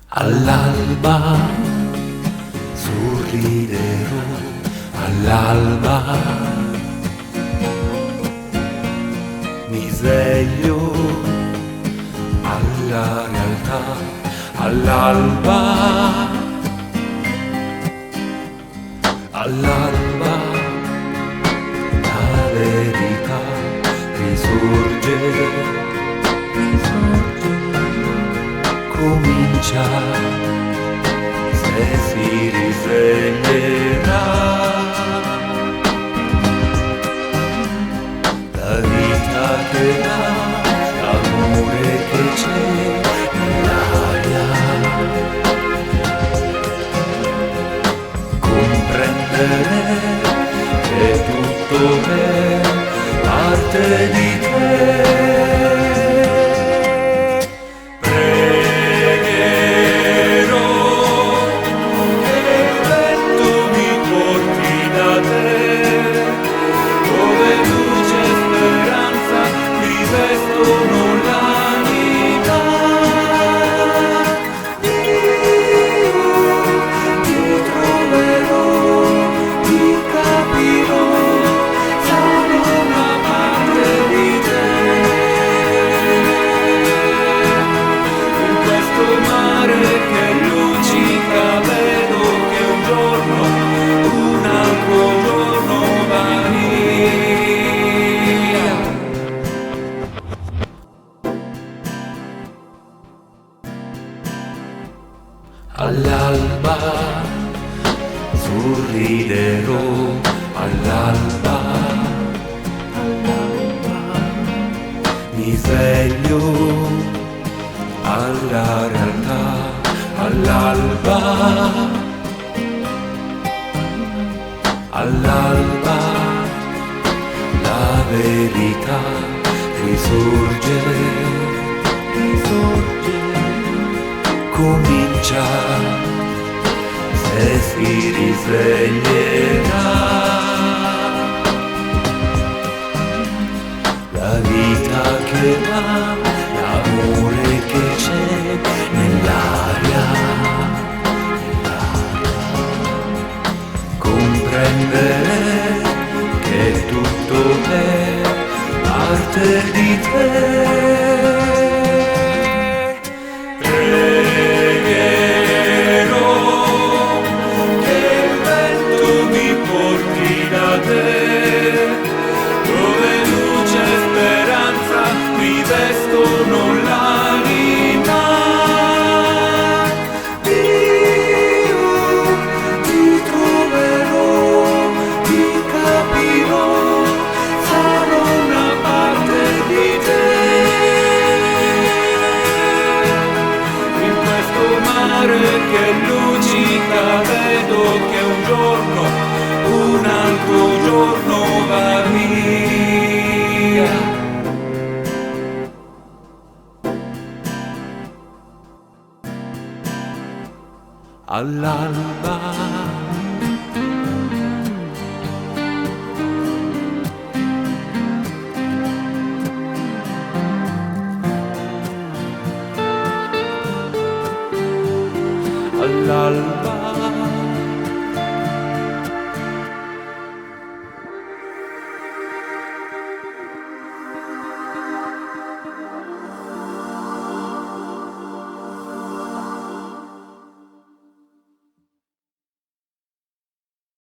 All'alba sorriderò, all'alba mi sveglio alla realtà, all'alba, all'alba la verità risorge. Comincia se si risveglierà la vita che dà, l'amore che c'è nell'aria, comprendere che tutto è parte di te. All'alba sorriderò, all'alba, all'alba mi sveglio alla realtà, all'alba, all'alba la verità risorge, comincia se si risveglierà la vita che dà, l'amore che c'è nell'aria, comprendere che tutto è parte di te. Che luccica, vedo che un giorno, un altro giorno va via. All'alba all'alba